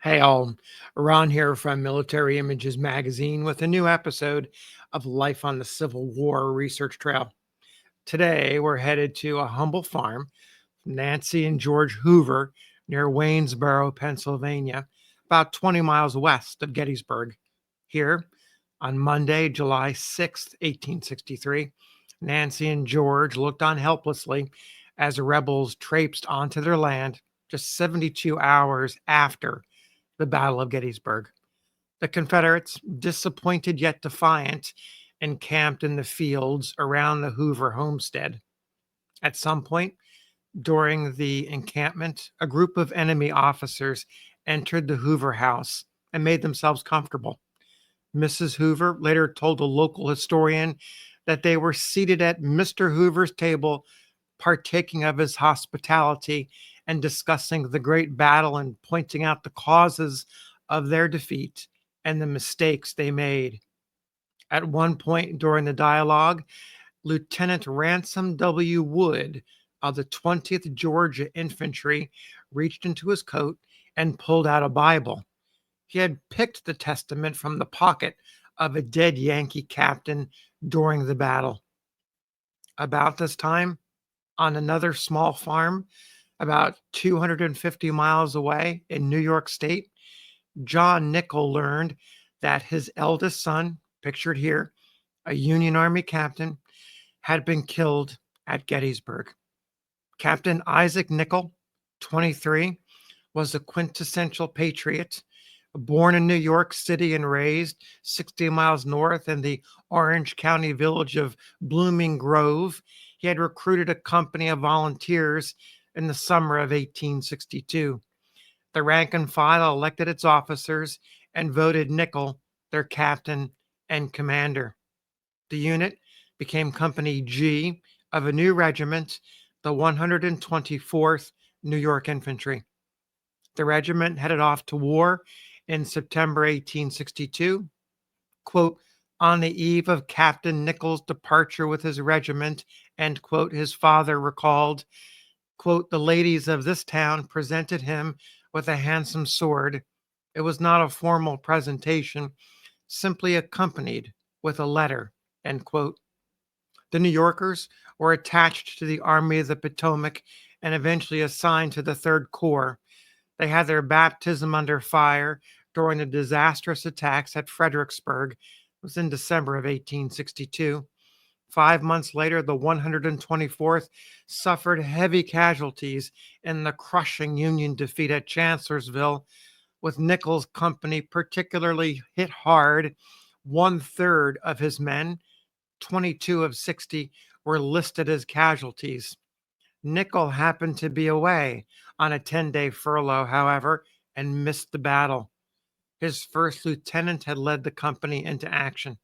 Hey all, Ron here from Military Images Magazine with a new episode of Life on the Civil War Research Trail. Today we're headed to a humble farm, Nancy and George Hoover, near Waynesboro, Pennsylvania, about 20 miles west of Gettysburg. Here, on Monday, July 6th, 1863, Nancy and George looked on helplessly as the rebels traipsed onto their land just 72 hours after the Battle of Gettysburg. The Confederates, disappointed yet defiant, encamped in the fields around the Hoover homestead. At some point during the encampment, a group of enemy officers entered the Hoover house and made themselves comfortable. Mrs. Hoover later told a local historian that they were seated at Mr. Hoover's table, partaking of his hospitality and discussing the great battle and pointing out the causes of their defeat and the mistakes they made. At one point during the dialogue, Lieutenant Ransom W. Wood of the 20th Georgia Infantry reached into his coat and pulled out a Bible. He had picked the Testament from the pocket of a dead Yankee captain during the battle. About this time, on another small farm about 250 miles away in New York State, John Nicoll learned that his eldest son, pictured here, a Union Army captain, had been killed at Gettysburg. Captain Isaac Nicoll, 23, was a quintessential patriot. Born in New York City and raised 60 miles north in the Orange County village of Blooming Grove, he had recruited a company of volunteers in the summer of 1862. The rank and file elected its officers and voted Nicoll their captain and commander. The unit became Company G of a new regiment, the 124th New York Infantry. The regiment headed off to war in September 1862. Quote, on the eve of Captain Nicoll's departure with his regiment, end quote, his father recalled, quote, the ladies of this town presented him with a handsome sword. It was not a formal presentation, simply accompanied with a letter, end quote. The New Yorkers were attached to the Army of the Potomac and eventually assigned to the Third Corps. They had their baptism under fire during the disastrous attacks at Fredericksburg. It was in December of 1862. 5 months later, the 124th suffered heavy casualties in the crushing Union defeat at Chancellorsville, with Nichols' company particularly hit hard. One third of his men, 22 of 60, were listed as casualties. Nicoll happened to be away on a 10-day furlough, however, and missed the battle. His first lieutenant had led the company into action.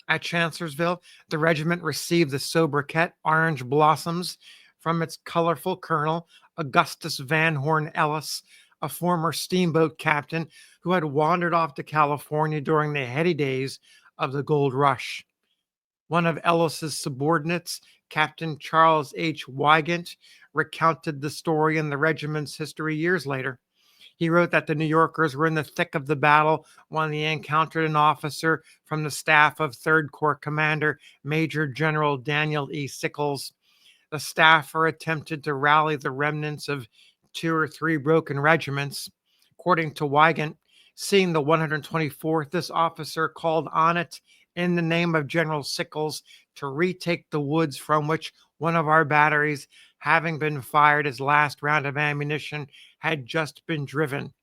At Chancellorsville, the regiment received the sobriquet Orange Blossoms from its colorful colonel, Augustus Van Horn Ellis, a former steamboat captain who had wandered off to California during the heady days of the gold rush. One of Ellis's subordinates, Captain Charles H. Wygant, recounted the story in the regiment's history years later. He wrote that the New Yorkers were in the thick of the battle when they encountered an officer from the staff of 3rd Corps Commander Major General Daniel E. Sickles. The staffer attempted to rally the remnants of 2 or 3 broken regiments. According to Wygant, seeing the 124th, this officer called on it in the name of General Sickles to retake the woods from which one of our batteries, having been fired his last round of ammunition, had just been driven.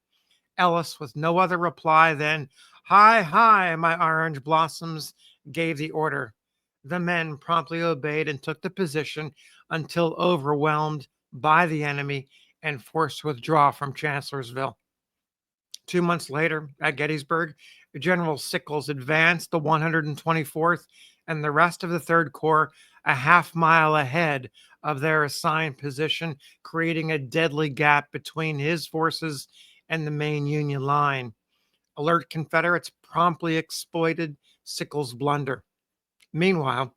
Ellis, with no other reply than, hi, hi, my orange blossoms, gave the order. The men promptly obeyed and took the position until overwhelmed by the enemy and forced to withdraw from Chancellorsville. 2 months later, at Gettysburg, General Sickles advanced the 124th and the rest of the Third Corps a half-mile ahead of their assigned position, creating a deadly gap between his forces and the main Union line. Alert Confederates promptly exploited Sickles' blunder. Meanwhile,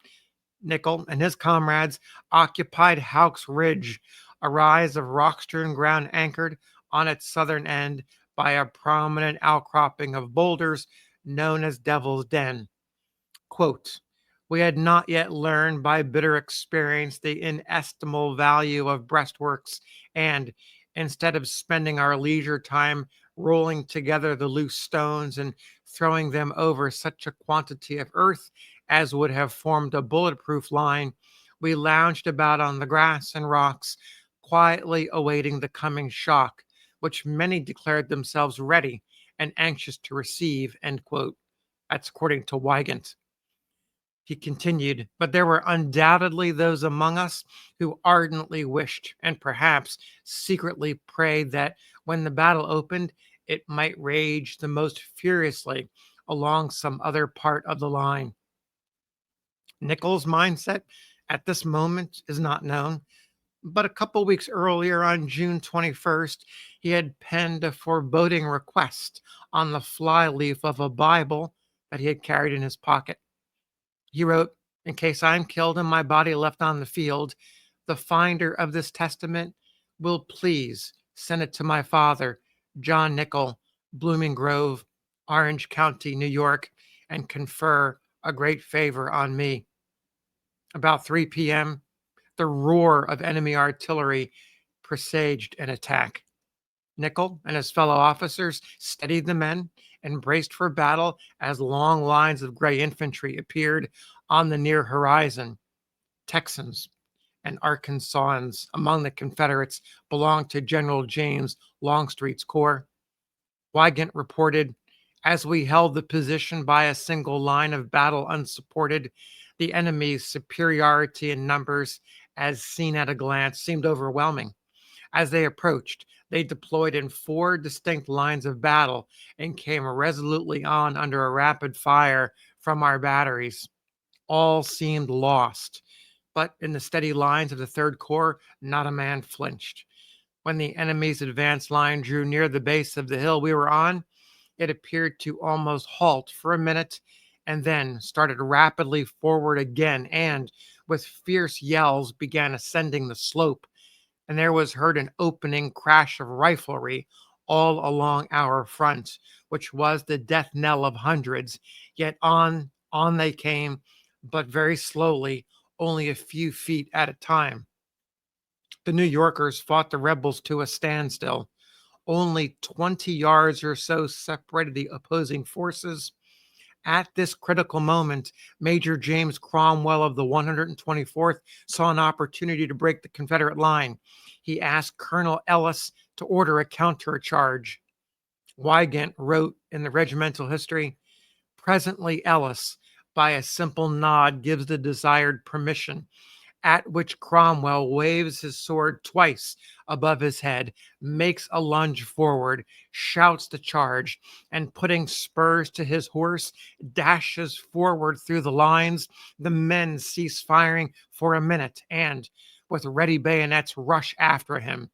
Nicoll and his comrades occupied Houck's Ridge, a rise of rock-strewn ground anchored on its southern end by a prominent outcropping of boulders known as Devil's Den. Quote, "We had not yet learned by bitter experience the inestimable value of breastworks, and instead of spending our leisure time rolling together the loose stones and throwing them over such a quantity of earth as would have formed a bulletproof line, we lounged about on the grass and rocks, quietly awaiting the coming shock, which many declared themselves ready and anxious to receive." End quote. That's according to Wygant. He continued, "But there were undoubtedly those among us who ardently wished, and perhaps secretly prayed, that when the battle opened, it might rage the most furiously along some other part of the line." Nicoll's mindset at this moment is not known, but a couple weeks earlier, on June 21st, he had penned a foreboding request on the flyleaf of a Bible that he had carried in his pocket. He wrote, "In case I am killed and my body left on the field, the finder of this testament will please send it to my father, John Nicoll, Blooming Grove, Orange County, New York, and confer a great favor on me." About 3 p.m., the roar of enemy artillery presaged an attack. Nicoll and his fellow officers steadied the men and braced for battle as long lines of gray infantry appeared on the near horizon. Texans and Arkansans among the Confederates belonged to General James Longstreet's corps. Wygant reported, "As we held the position by a single line of battle unsupported, the enemy's superiority in numbers, as seen at a glance, seemed overwhelming. As they approached, they deployed in four distinct lines of battle and came resolutely on under a rapid fire from our batteries. All seemed lost, but in the steady lines of the Third Corps, not a man flinched. When the enemy's advance line drew near the base of the hill we were on, it appeared to almost halt for a minute and then started rapidly forward again and, with fierce yells, began ascending the slope, and there was heard an opening crash of riflery all along our front, which was the death knell of hundreds. Yet on they came, but very slowly, only a few feet at a time. The New Yorkers fought the rebels to a standstill. Only 20 yards or so separated the opposing forces. At this critical moment, Major James Cromwell of the 124th saw an opportunity to break the Confederate line. He asked Colonel Ellis to order a countercharge. Wygant wrote in the regimental history, "Presently Ellis, by a simple nod, gives the desired permission, at which Cromwell waves his sword twice above his head, makes a lunge forward, shouts the charge, and putting spurs to his horse, dashes forward through the lines. The men cease firing for a minute, and, with ready bayonets, rush after him.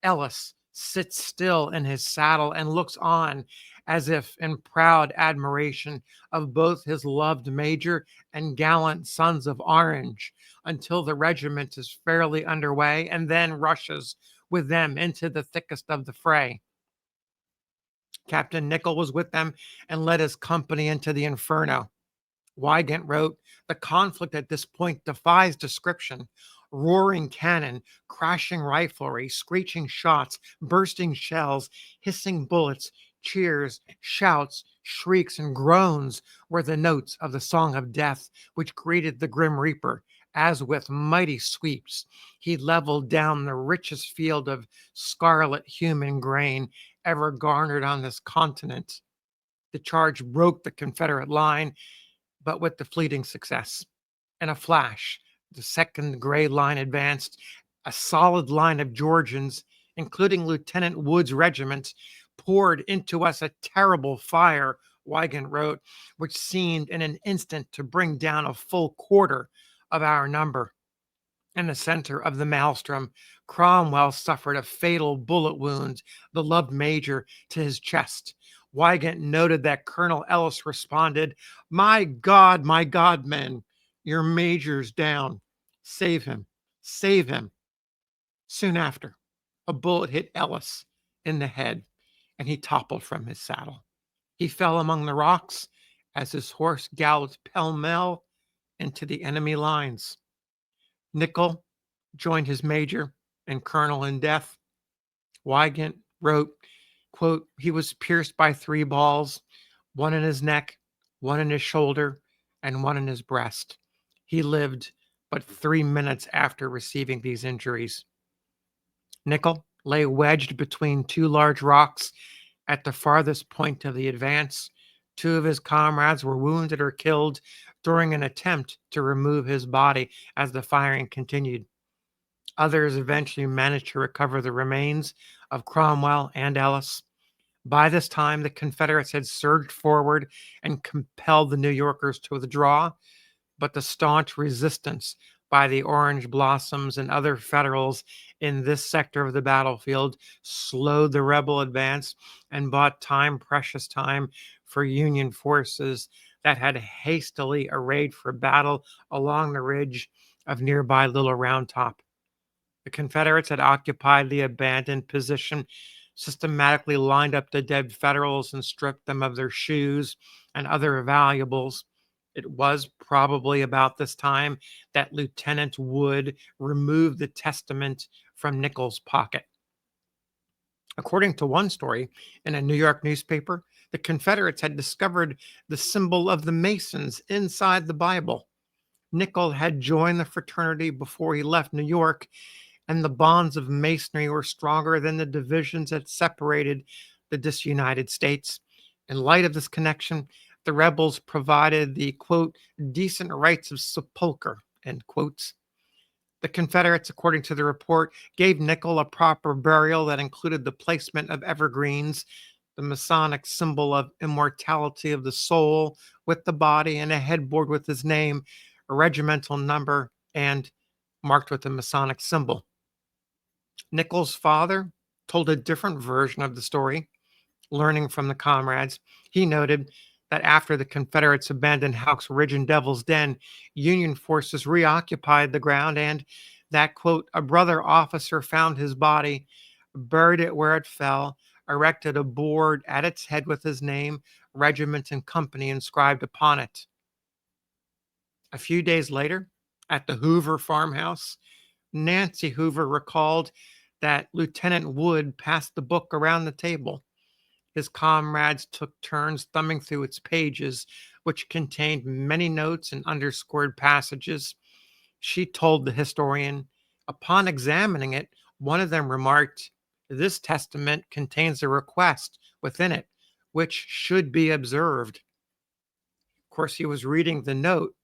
Ellis sits still in his saddle and looks on, as if in proud admiration of both his loved major and gallant sons of Orange, until the regiment is fairly under way, and then rushes with them into the thickest of the fray. Captain Nicoll was with them and led his company into the inferno." Wygant wrote, "The conflict at this point defies description. Roaring cannon, crashing riflery, screeching shots, bursting shells, hissing bullets, cheers, shouts, shrieks, and groans were the notes of the song of death which greeted the grim reaper, as with mighty sweeps he leveled down the richest field of scarlet human grain ever garnered on this continent. The charge broke the Confederate line, but with the fleeting success. In a flash, the second gray line advanced. A solid line of Georgians, including Lieutenant Wood's regiment, poured into us a terrible fire," Wygant wrote, "which seemed in an instant to bring down a full quarter of our number. In the center of the maelstrom, Cromwell suffered a fatal bullet wound, the loved major, to his chest. Wygant noted that Colonel Ellis responded, my God, men, your major's down. Save him, save him." Soon after, a bullet hit Ellis in the head, and he toppled from his saddle. He fell among the rocks as his horse galloped pell-mell into the enemy lines. Nicoll joined his major and colonel in death. Wygant wrote, quote, "He was pierced by 3 balls, one in his neck, one in his shoulder, and one in his breast. He lived but 3 minutes after receiving these injuries." Nicoll lay wedged between 2 large rocks at the farthest point of the advance. 2 of his comrades were wounded or killed during an attempt to remove his body as the firing continued. Others eventually managed to recover the remains of Cromwell and Ellis. By this time, the Confederates had surged forward and compelled the New Yorkers to withdraw, but the staunch resistance by the Orange Blossoms and other Federals in this sector of the battlefield slowed the rebel advance and bought time, precious time, for Union forces that had hastily arrayed for battle along the ridge of nearby Little Round Top. The Confederates had occupied the abandoned position, systematically lined up the dead Federals, and stripped them of their shoes and other valuables. It was probably about this time that Lieutenant Wood removed the testament from Nicoll's pocket. According to one story in a New York newspaper, the Confederates had discovered the symbol of the Masons inside the Bible. Nicoll had joined the fraternity before he left New York, and the bonds of Masonry were stronger than the divisions that separated the disunited states. In light of this connection, the rebels provided the, quote, decent rites of sepulchre, end quotes. The Confederates, according to the report, gave Nicoll a proper burial that included the placement of evergreens, the Masonic symbol of immortality of the soul with the body, and a headboard with his name, a regimental number, and marked with the Masonic symbol. Nicoll's father told a different version of the story. Learning from the comrades, he noted that after the Confederates abandoned Houck's Ridge and Devil's Den, Union forces reoccupied the ground, and that, quote, a brother officer found his body, buried it where it fell, erected a board at its head with his name, regiment, and company inscribed upon it. A few days later, at the Hoover farmhouse, Nancy Hoover recalled that Lieutenant Wood passed the book around the table. His comrades took turns thumbing through its pages, which contained many notes and underscored passages. She told the historian, upon examining it, one of them remarked, "This testament contains a request within it, which should be observed." Of course, he was reading the note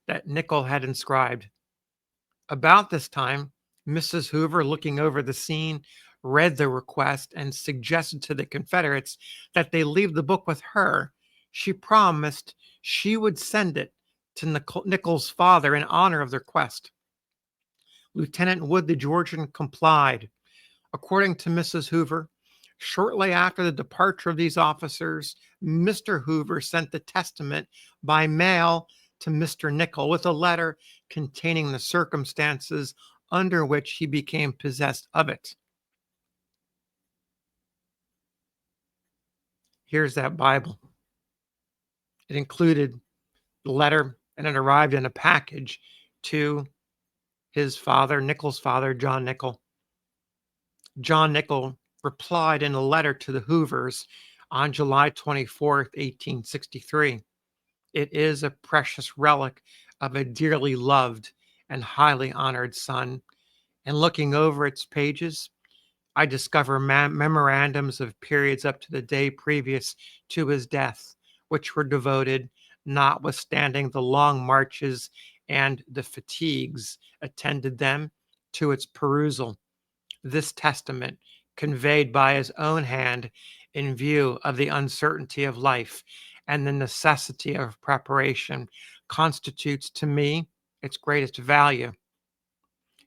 that Nicoll had inscribed. About this time, Mrs. Hoover, looking over the scene, read the request and suggested to the Confederates that they leave the book with her. She promised she would send it to Nicoll's father in honor of their quest. Lieutenant Wood, the Georgian, complied. According to Mrs. Hoover, shortly after the departure of these officers, Mr. Hoover sent the testament by mail to Mr. Nicoll with a letter containing the circumstances under which he became possessed of it. Here's that Bible. It included the letter, and it arrived in a package to his father, Nicoll's father, John Nicoll. John Nicoll replied in a letter to the Hoovers on July 24th, 1863. It is a precious relic of a dearly loved and highly honored son. And looking over its pages, I discover memorandums of periods up to the day previous to his death, which were devoted, notwithstanding the long marches and the fatigues attended them, to its perusal. This testament, conveyed by his own hand in view of the uncertainty of life and the necessity of preparation, constitutes to me its greatest value.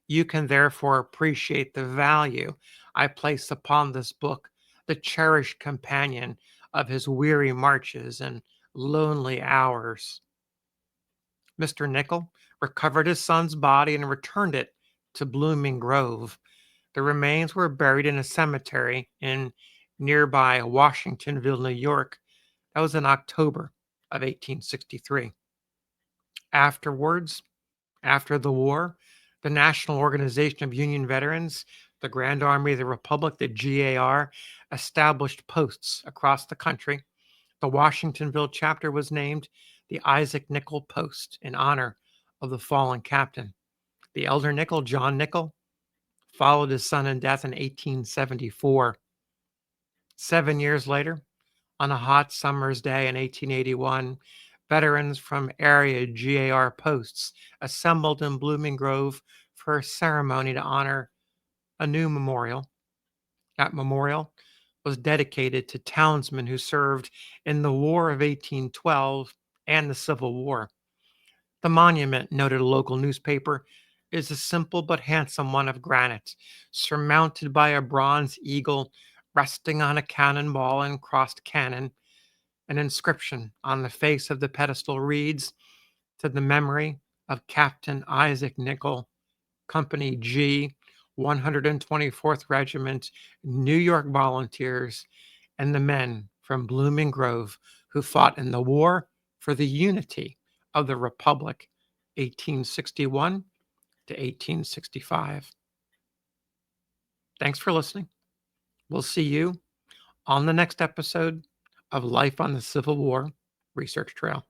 You can therefore appreciate the value I place upon this book, the cherished companion of his weary marches and lonely hours. Mr. Nicoll recovered his son's body and returned it to Blooming Grove. The remains were buried in a cemetery in nearby Washingtonville, New York. That was in October of 1863. Afterwards, after the war, the National Organization of Union Veterans, the Grand Army of the Republic, the GAR, established posts across the country. The Washingtonville chapter was named the Isaac Nicoll Post in honor of the fallen captain. The elder Nicoll, John Nicoll, followed his son in death in 1874. 7 years later, on a hot summer's day in 1881, veterans from area GAR posts assembled in Blooming Grove for a ceremony to honor a new memorial. That memorial was dedicated to townsmen who served in the War of 1812 and the Civil War. The monument, noted a local newspaper, is a simple but handsome one of granite, surmounted by a bronze eagle resting on a cannonball and crossed cannon. An inscription on the face of the pedestal reads, "To the memory of Captain Isaac Nicoll, Company G, 124th Regiment, New York Volunteers, and the men from Blooming Grove who fought in the war for the unity of the Republic, 1861 to 1865." Thanks for listening. We'll see you on the next episode of Life on the Civil War Research Trail.